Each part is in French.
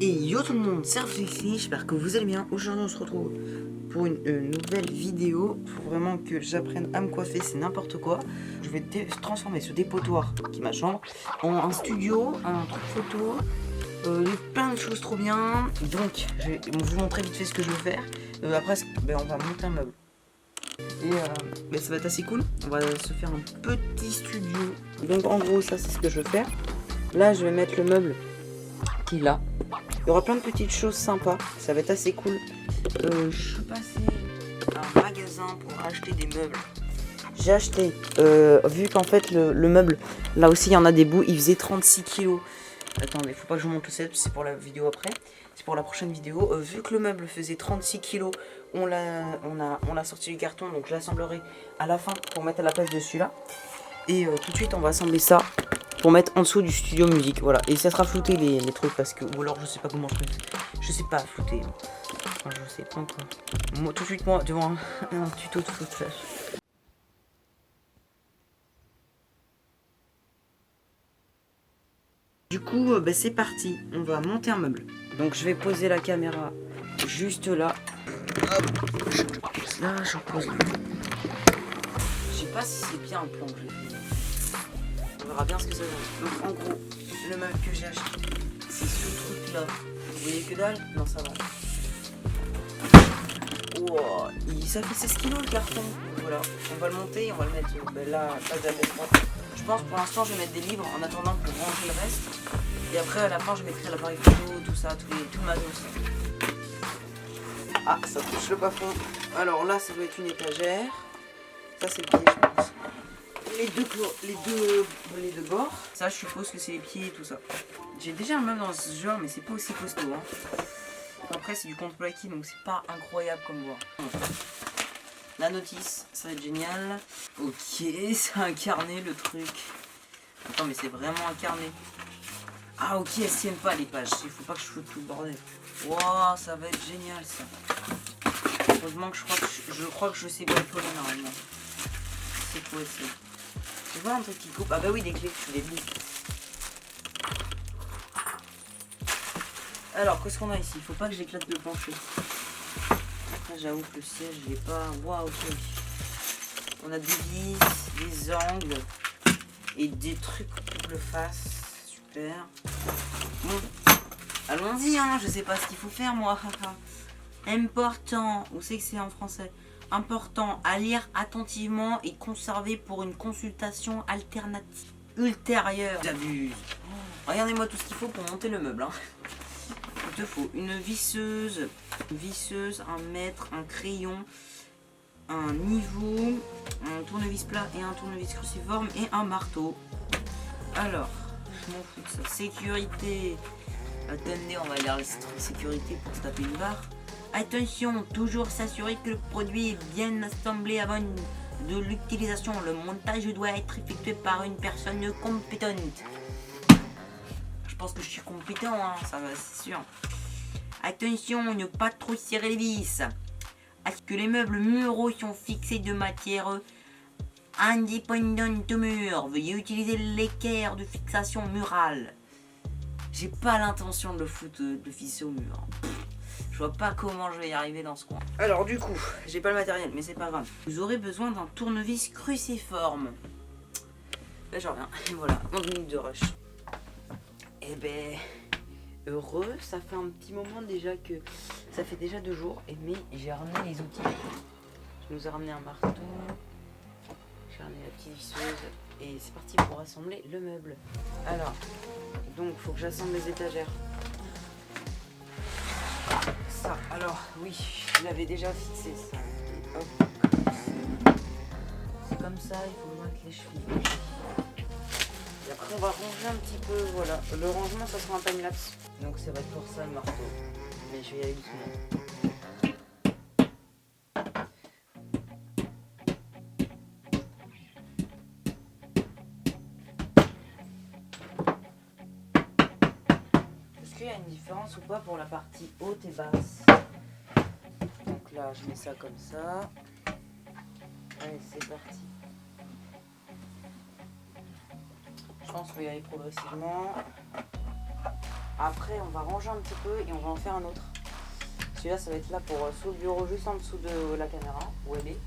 Et yo tout le monde, c'est Raflexi, j'espère que vous allez bien. Aujourd'hui on se retrouve pour une nouvelle vidéo. Faut vraiment que j'apprenne à me coiffer, c'est n'importe quoi. Je vais transformer ce dépotoir qui est ma chambre en un studio, un truc photo, plein de choses trop bien. Donc je vais vous montrer vite fait ce que je veux faire. Après on va monter un meuble. Et ça va être assez cool. On va se faire un petit studio. Donc en gros ça c'est ce que je veux faire. Là je vais mettre le meuble qui est là. Il y aura plein de petites choses sympas, ça va être assez cool. Je suis passé à un magasin pour acheter des meubles. J'ai acheté, vu qu'en fait le meuble, là aussi il y en a des bouts, il faisait 36 kilos. Attendez, faut pas que je vous montre le set, c'est pour la vidéo après. C'est pour la prochaine vidéo. Vu que le meuble faisait 36 kilos, on l'a sorti du carton, donc je l'assemblerai à la fin pour mettre à la place de celui-là. Et tout de suite on va assembler ça pour mettre en dessous du studio musique, voilà. Et ça sera flouté les trucs parce que, ou alors je sais pas comment je sais pas flouter. Enfin, je sais pas encore. Moi, tout de suite moi devant un tuto de floutage. Du coup, c'est parti. On va monter un meuble. Donc je vais poser la caméra juste là. Hop. Là, je pose. Je sais pas si c'est bien un plan que j'ai fait. On verra bien ce que ça donne. Donc en gros, le meuble que j'ai acheté, c'est ce truc là. Vous voyez que dalle? Non, ça va. Wow, ça fait 16 kilos le carton. Voilà, on va le monter et on va le mettre là, pas de la mettre. Je pense pour l'instant je vais mettre des livres en attendant pour ranger le reste. Et après à la fin je mettrai l'appareil photo, tout ça, tout le matos. Ah, ça touche le plafond. Alors là ça doit être une étagère. Ça c'est le pied je pense. Les deux bords. Ça je suppose que c'est les pieds et tout ça. J'ai déjà un meuble dans ce genre mais c'est pas aussi costaud hein. Après c'est du contreplaqué donc c'est pas incroyable comme voir. La notice, ça va être génial. Ok, c'est un carnet le truc. Attends mais c'est vraiment un carnet. Ah ok, elles tiennent pas les pages. Il faut pas que je foute tout le bordel. Waouh, ça va être génial ça. Heureusement que je crois que je sais bricoler normalement. C'est quoi ça? Tu vois un truc qui coupe? Ah bah oui, des clés, je les lis. Alors, qu'est-ce qu'on a ici? Il faut pas que j'éclate le plancher. J'avoue que le siège, il est pas... Waouh, ok. On a des vis, des angles et des trucs pour le face. Super. Bon, allons-y, hein. Je sais pas ce qu'il faut faire, moi. Important. Où c'est que c'est en français? Important à lire attentivement et conserver pour une consultation alternative ultérieure. J'abuse. Regardez-moi tout ce qu'il faut pour monter le meuble. Hein. Il te faut une visseuse, un mètre, un crayon, un niveau, un tournevis plat et un tournevis cruciforme et un marteau. Alors, je m'en fous de ça. Sécurité. Attendez, on va lire la sécurité pour se taper une barre. Attention, toujours s'assurer que le produit est bien assemblé avant de l'utilisation. Le montage doit être effectué par une personne compétente. Je pense que je suis compétent, hein, ça va, c'est sûr. Attention, ne pas trop serrer les vis. Est-ce que les meubles muraux sont fixés de matière indépendante au mur? Veuillez utiliser l'équerre de fixation murale. J'ai pas l'intention de le foutre de fixer au mur. Je vois pas comment je vais y arriver dans ce coin. Alors du coup, j'ai pas le matériel, mais c'est pas grave. Vous aurez besoin d'un tournevis cruciforme. Là j'en reviens. Et voilà, 11 minutes de rush. Eh ben, heureux, ça fait un petit moment déjà que... Ça fait déjà 2 jours, mais j'ai ramené les outils. Je nous ai ramené un marteau, j'ai ramené la petite visseuse, et c'est parti pour assembler le meuble. Alors, donc faut que j'assemble les étagères. Ça, alors, oui, je l'avais déjà fixé ça. Hop. C'est comme ça, il faut mettre les chevilles. Et après on va ranger un petit peu, voilà. Le rangement ça sera un timelapse. Donc ça va être pour ça le marteau. Mais je vais y aller doucement. Est-ce qu'il y a une différence ou pas pour la partie haute et basse? Donc là je mets ça comme ça. Allez c'est parti. Je pense qu'il faut y aller progressivement. Après, on va ranger un petit peu et on va en faire un autre. Celui-là, ça va être là pour sous le bureau, juste en dessous de la caméra, où elle est.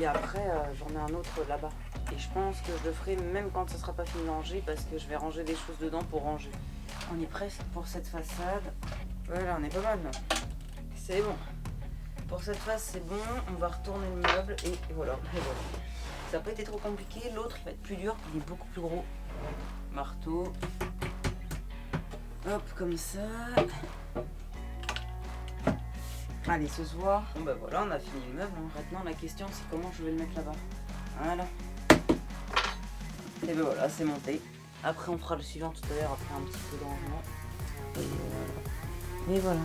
Et après, j'en ai un autre là-bas. Et je pense que je le ferai même quand ça sera pas fini de ranger, parce que je vais ranger des choses dedans pour ranger. On est presque pour cette façade. Voilà, on est pas mal là. C'est bon. Pour cette face, c'est bon. On va retourner le meuble et voilà. Et voilà. Ça n'a pas été trop compliqué. L'autre, il va être plus dur. Il est beaucoup plus gros. Marteau. Hop, comme ça. Allez, ce soir. Bon, bah voilà, on a fini le meuble. Maintenant, la question, c'est comment je vais le mettre là-bas. Voilà. Et ben voilà, c'est monté. Après, on fera le suivant tout à l'heure, après un petit peu de rangement. Et voilà.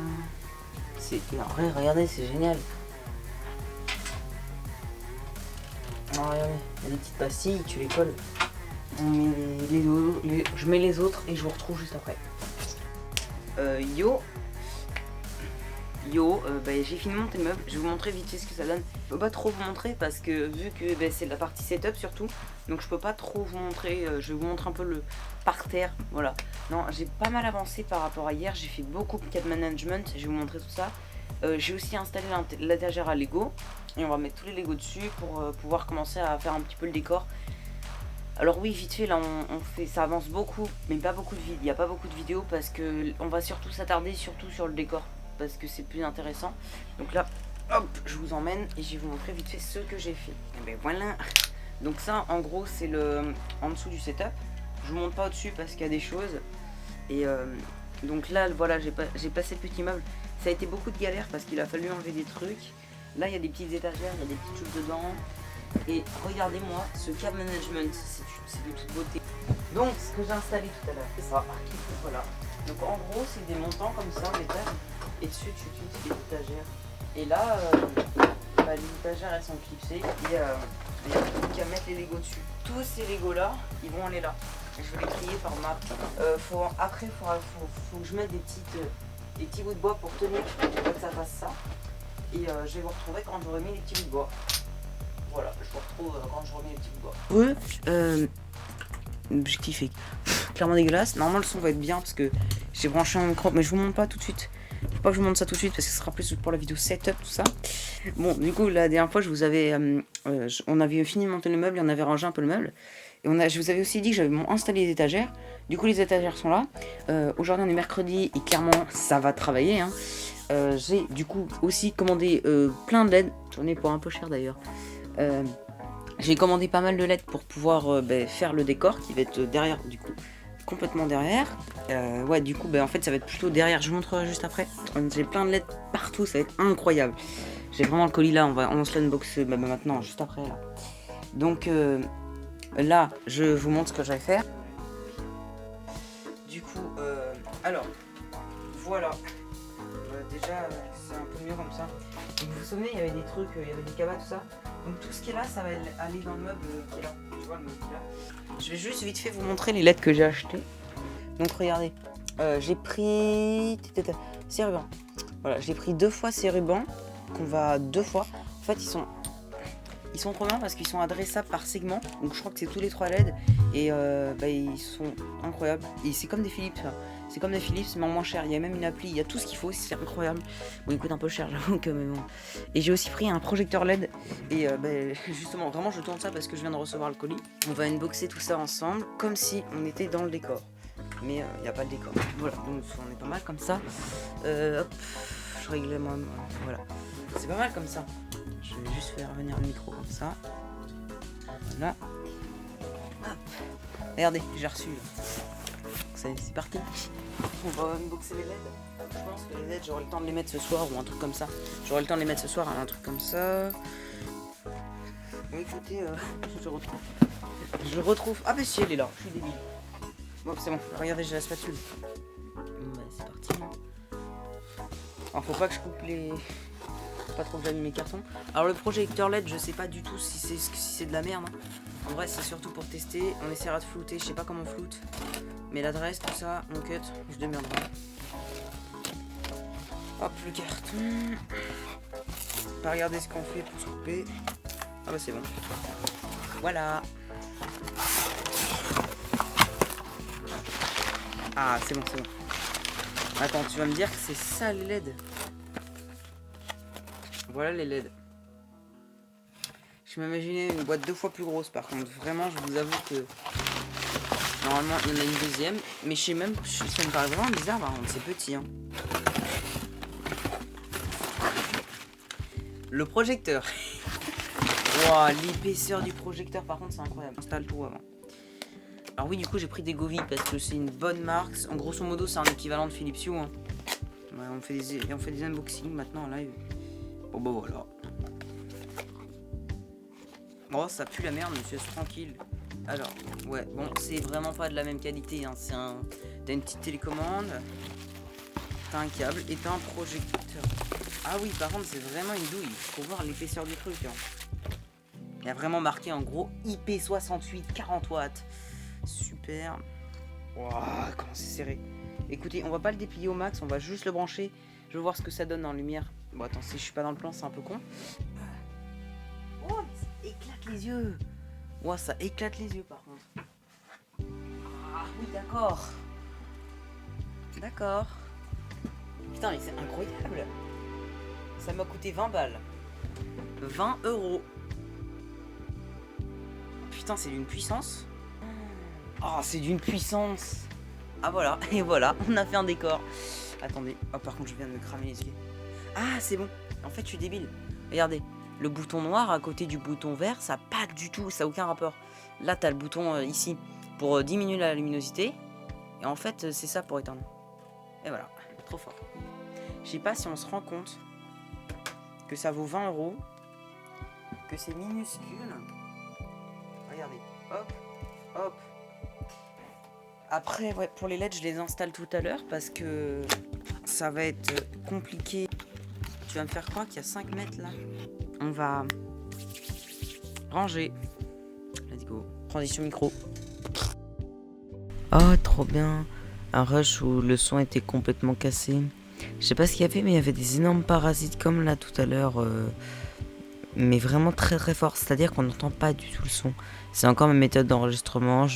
En vrai, regardez, c'est génial. Oh, regardez, il y a des petites pastilles, tu les colles. On met je mets les autres et je vous retrouve juste après. J'ai fini de monter le meuble. Je vais vous montrer vite fait ce que ça donne. Je peux pas trop vous montrer parce que vu que c'est la partie setup surtout, donc je peux pas trop vous montrer. Je vais vous montrer un peu le parterre. Voilà. Non, j'ai pas mal avancé par rapport à hier. J'ai fait beaucoup de CAD management. Je vais vous montrer tout ça. J'ai aussi installé l'étagère à Lego et on va mettre tous les Lego dessus pour pouvoir commencer à faire un petit peu le décor. Alors oui, vite fait, là ça avance beaucoup, mais pas beaucoup de vidéos. Il n'y a pas beaucoup de vidéos parce que on va surtout s'attarder surtout sur le décor parce que c'est plus intéressant. Donc là, hop, je vous emmène et je vais vous montrer vite fait ce que j'ai fait. Et ben voilà. Donc ça, en gros, c'est le en dessous du setup. Je vous montre pas au-dessus parce qu'il y a des choses. Et donc là, voilà, j'ai passé le petit meuble. Ça a été beaucoup de galère parce qu'il a fallu enlever des trucs. Là, il y a des petites étagères, il y a des petites choses dedans. Et regardez-moi, ce CAD management, c'est de toute beauté. Donc, ce que j'ai installé tout à l'heure, c'est ça. Voilà. Donc, en gros, c'est des montants comme ça, les tables. Et dessus, tu utilises des étagères. Et là, les étagères, elles sont clipsées. Et il n'y a plus qu'à mettre les Legos dessus. Tous ces Legos-là, ils vont aller là. Et je vais les trier par map. Après, il faut que je mette des petits bouts de bois pour tenir, pour que ça fasse ça. Et je vais vous retrouver quand j'aurai mis les petits bouts de bois. Voilà, je vous retrouve quand je remets les petits bouts de bois. Objectif est clairement dégueulasse. Normalement, le son va être bien parce que j'ai branché un micro, mais je vous montre pas tout de suite. Faut pas que je vous montre ça tout de suite parce que ce sera plus pour la vidéo setup, tout ça. Bon, du coup, la dernière fois, je vous avais, on avait fini de monter le meuble et on avait rangé un peu le meuble. Et je vous avais aussi dit que j'avais installé les étagères. Du coup, les étagères sont là. Aujourd'hui, on est mercredi et clairement, ça va travailler. Hein. J'ai du coup aussi commandé plein de LED. J'en ai pour un peu cher d'ailleurs. J'ai commandé pas mal de LED pour pouvoir faire le décor qui va être derrière, du coup, complètement derrière. Ouais, du coup, en fait, ça va être plutôt derrière. Je vous montrerai juste après. J'ai plein de LED partout, ça va être incroyable. J'ai vraiment le colis là, on se l'unboxe maintenant, juste après là. Donc là, je vous montre ce que je vais faire. Du coup, alors, voilà. Déjà, c'est un peu mieux comme ça. Donc, vous vous souvenez, il y avait des trucs, il y avait des cabas, tout ça. Donc tout ce qui est là, ça va aller dans le meuble qui est là. Tu vois le meuble qui est là. Je vais juste vite fait vous montrer les LED que j'ai acheté. Donc regardez, j'ai pris ces rubans. Voilà, j'ai pris 2 fois ces rubans qu'on va 2 fois. En fait, ils sont trop bien parce qu'ils sont adressables par segment. Donc je crois que c'est tous les 3 LED et ils sont incroyables. Et c'est comme des Philips. Ça. C'est comme des Philips, mais en moins cher. Il y a même une appli, il y a tout ce qu'il faut, c'est incroyable. Bon, il coûte un peu cher, j'avoue que mais bon. Et j'ai aussi pris un projecteur LED. Et justement, vraiment, je tourne ça parce que je viens de recevoir le colis. On va unboxer tout ça ensemble, comme si on était dans le décor. Mais il n'y a pas de décor. Voilà, donc on est pas mal comme ça. Hop, je réglais moi. Voilà. C'est pas mal comme ça. Je vais juste faire venir le micro comme ça. Voilà. Hop. Regardez, j'ai reçu. C'est parti. On va unboxer les LED. Je pense que les LED, j'aurai le temps de les mettre ce soir ou un truc comme ça. J'aurai le temps de les mettre ce soir, un truc comme ça. Bon, écoutez, je retrouve. Ah, mais si, elle est là. Je suis débile. Bon, c'est bon. Regardez, j'ai la spatule. C'est parti. Alors, faut pas que je coupe les. Faut pas trop que j'abîme mes cartons. Alors, le projecteur LED, je sais pas du tout si c'est de la merde. Hein. En vrai, c'est surtout pour tester. On essaiera de flouter. Je sais pas comment on floute. Mais l'adresse, tout ça, on cut, je démerderai. Hop, le carton. Pas regarder ce qu'on fait pour se couper. Ah bah c'est bon. Voilà. Ah, c'est bon, c'est bon. Attends, tu vas me dire que c'est ça les LED. Voilà les LED. Je m'imaginais une boîte 2 fois plus grosse par contre. Vraiment, je vous avoue que normalement il y en a une deuxième. Mais je sais même, ça me paraît vraiment bizarre par contre, c'est petit. Hein. Le projecteur. Wow, l'épaisseur du projecteur par contre c'est incroyable. Installe tout avant. Alors oui, du coup j'ai pris des Govee parce que c'est une bonne marque. En grosso modo c'est un équivalent de Philips Hue. Hein. Ouais, on fait des unboxings maintenant en live. Bon bah voilà. Oh ça pue la merde monsieur, tranquille. Alors, ouais, bon c'est vraiment pas de la même qualité. Hein. T'as une petite télécommande. T'as un câble et t'as un projecteur. Ah oui par contre c'est vraiment une douille. Faut voir l'épaisseur du truc. Hein. Il y a vraiment marqué en gros IP68 40 watts. Super. Wow, comment c'est serré. Écoutez, on va pas le déplier au max, on va juste le brancher. Je veux voir ce que ça donne en lumière. Bon, attends, si je suis pas dans le plan, c'est un peu con. Oh, ça éclate les yeux. Wow, ça éclate les yeux par contre. Ah oui, d'accord. D'accord. Putain, mais c'est incroyable. Ça m'a coûté 20 balles. 20 €. Putain, c'est d'une puissance. Oh, c'est d'une puissance. Ah voilà, et voilà, on a fait un décor. Attendez, oh par contre je viens de me cramer les yeux. Ah c'est bon, en fait je suis débile. Regardez, le bouton noir à côté du bouton vert, ça pas du tout, ça n'a aucun rapport. Là t'as le bouton ici pour diminuer la luminosité. Et en fait c'est ça pour éteindre. Et voilà, trop fort. Je sais pas si on se rend compte que ça vaut 20 €. Que c'est minuscule. Regardez, hop, hop. Après, ouais, pour les LED, je les installe tout à l'heure parce que ça va être compliqué. Tu vas me faire croire qu'il y a 5 mètres là. On va ranger. Let's go. Transition micro. Oh, trop bien. Un rush où le son était complètement cassé. Je sais pas ce qu'il y avait, mais il y avait des énormes parasites comme là tout à l'heure. Mais vraiment très très fort. C'est-à-dire qu'on n'entend pas du tout le son. C'est encore ma méthode d'enregistrement.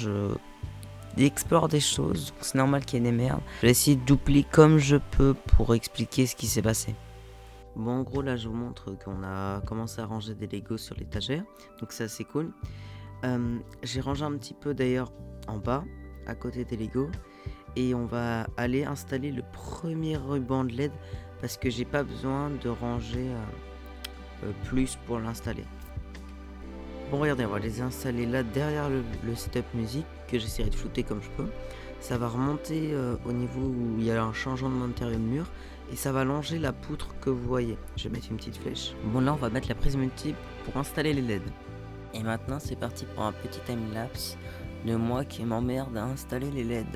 J'explore des choses, donc c'est normal qu'il y ait des merdes. Je vais essayer de doubler comme je peux pour expliquer ce qui s'est passé. Bon, en gros, là, je vous montre qu'on a commencé à ranger des Legos sur l'étagère, donc c'est assez cool. J'ai rangé un petit peu d'ailleurs en bas, à côté des Legos, et on va aller installer le premier ruban de LED parce que j'ai pas besoin de ranger plus pour l'installer. Bon regardez, on va les installer là derrière le setup musique que j'essaierai de flouter comme je peux. Ça va remonter au niveau où il y a un changement de matériau de mur et ça va longer la poutre que vous voyez. Je vais mettre une petite flèche. Bon là on va mettre la prise multiple pour installer les LED. Et maintenant c'est parti pour un petit time-lapse de moi qui m'emmerde à installer les LED.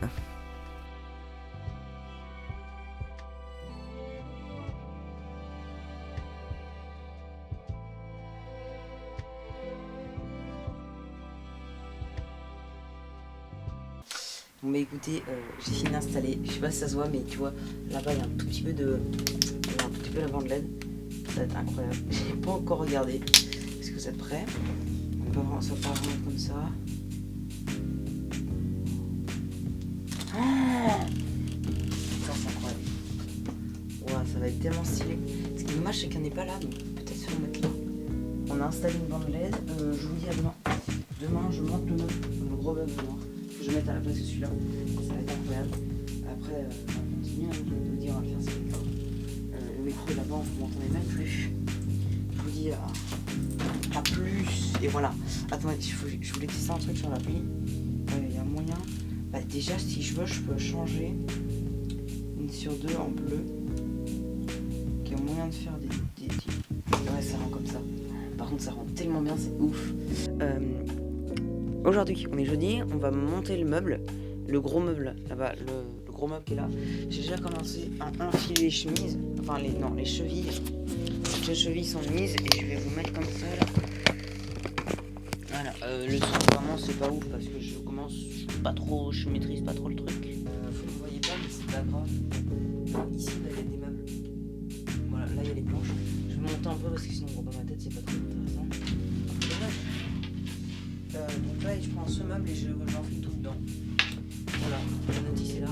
Bon bah écoutez, j'ai fini d'installer, je sais pas si ça se voit mais tu vois, là-bas il y a un tout petit peu de... Il y a un petit peu la bande LED, ça va être incroyable. J'ai pas encore regardé, est-ce que vous êtes prêts? On va voir, ça va vraiment comme ça. Oh putain c'est incroyable. Ouah, ça va être tellement stylé. Ce qui est dommage c'est qu'il n'y en ait pas là, donc peut-être se le mettre là. On a installé une bande LED, je vous dis à demain. Demain je monte le gros meuble noir. Je vais mettre à la place de celui-là, ça va être incroyable. Après, on continue, hein, je vais vous dire, on va le faire ce micro. Le micro là-bas, vous m'entendez même plus. Je vous dis à plus. Et voilà. Attendez, je voulais tester un truc sur l'appli. Il y a un moyen. Bah, déjà, si je veux, je peux changer une sur deux en bleu. Il y a moyen de faire des... Ouais, ça rend comme ça. Par contre, ça rend tellement bien, c'est ouf. Aujourd'hui, on est jeudi, on va monter le meuble, le gros meuble là-bas, le gros meuble qui est là. J'ai déjà commencé à enfiler les chemises, enfin les chevilles. Les chevilles sont mises et je vais vous mettre comme ça là. Voilà, le son vraiment c'est pas ouf parce que je commence pas trop, je maîtrise pas trop le truc. Vous ne voyez pas mais c'est pas grave. Ici là il y a des meubles. Voilà, là il y a les planches. Je vais monter un peu parce que sinon on voit pas ma tête, c'est pas très intéressant. Donc là je prends ce meuble et j'enfile tout dedans. Voilà, la notice est là.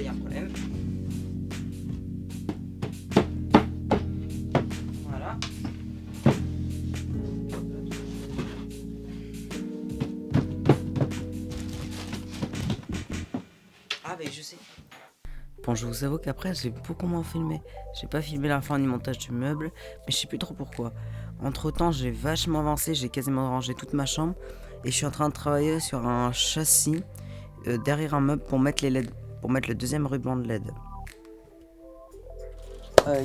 il y a un problème. Voilà. Ah mais je sais. Bon, je vous avoue qu'après j'ai beaucoup moins filmé. J'ai pas filmé la fin du montage du meuble, mais je sais plus trop pourquoi. Entre temps, j'ai vachement avancé, j'ai quasiment rangé toute ma chambre et je suis en train de travailler sur un châssis derrière un meuble pour mettre les LED, pour mettre le deuxième ruban de LED.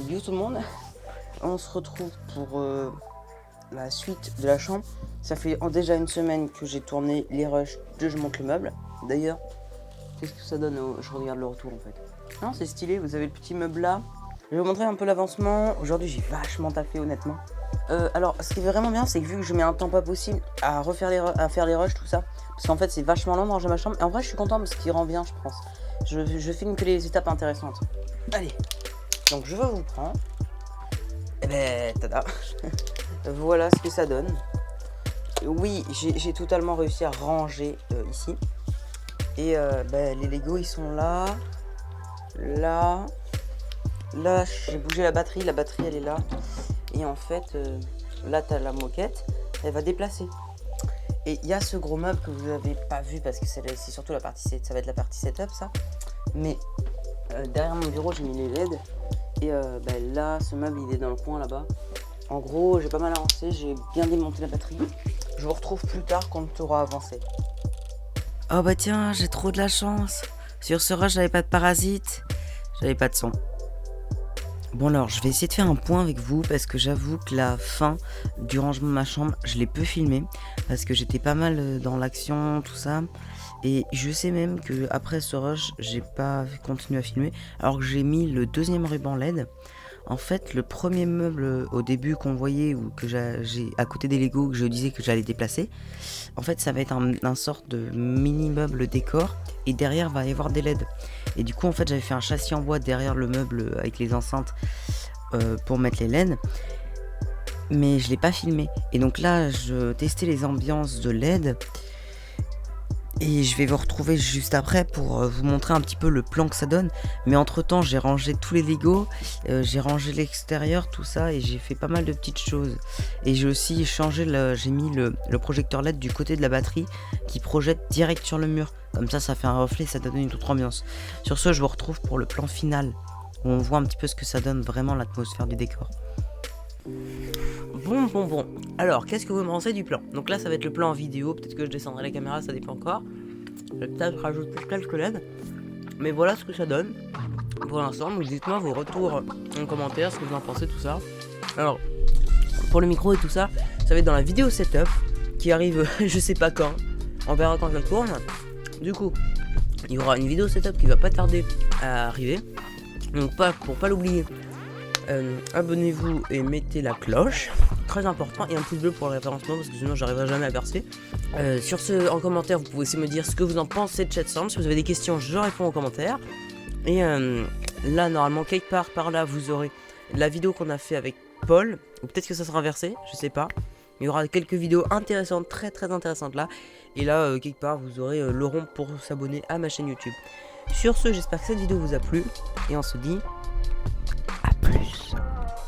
Yo tout le monde, on se retrouve pour la suite de la chambre. Ça fait déjà une semaine que j'ai tourné les rushs de Je monte le meuble. D'ailleurs, qu'est-ce que ça donne je regarde le retour en fait. Non, c'est stylé, vous avez le petit meuble là. Je vais vous montrer un peu l'avancement. Aujourd'hui, j'ai vachement taffé honnêtement. Alors, ce qui est vraiment bien, c'est que vu que je mets un temps pas possible à faire les rushs, tout ça, parce qu'en fait, c'est vachement long de ranger ma chambre. Et en vrai, je suis content parce qu'il rend bien, je pense. Je filme que les étapes intéressantes. Allez, donc je vais vous prendre. Et ben, tada. Voilà ce que ça donne. Oui, j'ai totalement réussi à ranger ici. Et les Lego, ils sont là. Là, j'ai bougé la batterie elle est là. Et en fait, là t'as la moquette, elle va déplacer. Et il y a ce gros meuble que vous n'avez pas vu parce que c'est surtout la partie ça va être la partie setup ça. Mais derrière mon bureau j'ai mis les LED. Et là, ce meuble il est dans le coin là-bas. En gros, j'ai pas mal avancé, j'ai bien démonté la batterie. Je vous retrouve plus tard quand tu auras avancé. Oh bah tiens, j'ai trop de la chance. Sur ce rush, j'avais pas de parasites, j'avais pas de son. Bon alors, je vais essayer de faire un point avec vous parce que j'avoue que la fin du rangement de ma chambre, je l'ai peu filmé parce que j'étais pas mal dans l'action, tout ça. Et je sais même que après ce rush, j'ai pas continué à filmer alors que j'ai mis le deuxième ruban LED. En fait, le premier meuble au début qu'on voyait ou que j'ai à côté des Lego que je disais que j'allais déplacer, en fait, ça va être un sorte de mini meuble décor et derrière va y avoir des LED. Et du coup, en fait, j'avais fait un châssis en bois derrière le meuble avec les enceintes pour mettre les LED, mais je l'ai pas filmé. Et donc là, je testais les ambiances de LED. Et je vais vous retrouver juste après pour vous montrer un petit peu le plan que ça donne. Mais entre temps j'ai rangé tous les Lego, j'ai rangé l'extérieur, tout ça. Et j'ai fait pas mal de petites choses. Et j'ai aussi changé, j'ai mis le projecteur LED du côté de la batterie qui projette direct sur le mur. Comme ça fait un reflet, ça donne une autre ambiance. Sur ce, je vous retrouve pour le plan final. Où on voit un petit peu ce que ça donne vraiment l'atmosphère du décor. Bon. Alors, qu'est-ce que vous me pensez du plan? Donc là, ça va être le plan en vidéo. Peut-être que je descendrai la caméra, ça dépend encore. Je vais peut-être rajouter quelques LED. Mais voilà ce que ça donne pour l'instant. Donc dites-moi vos retours en commentaire, ce que vous en pensez, tout ça. Alors, pour le micro et tout ça, ça va être dans la vidéo setup qui arrive je sais pas quand. On verra quand elle tourne. Du coup, il y aura une vidéo setup qui va pas tarder à arriver. Donc pour pas l'oublier, abonnez-vous et mettez la cloche, très important, et un pouce bleu pour le référencement parce que sinon j'arriverai jamais à percer. Sur ce, en commentaire, vous pouvez aussi me dire ce que vous en pensez de Chatsound. Si vous avez des questions, je réponds en commentaire. Et là, normalement, quelque part par là, vous aurez la vidéo qu'on a fait avec Paul, ou peut-être que ça sera inversé, je sais pas. Il y aura quelques vidéos intéressantes, très intéressantes là. Et là, quelque part, vous aurez le rond pour s'abonner à ma chaîne YouTube. Sur ce, j'espère que cette vidéo vous a plu, et on se dit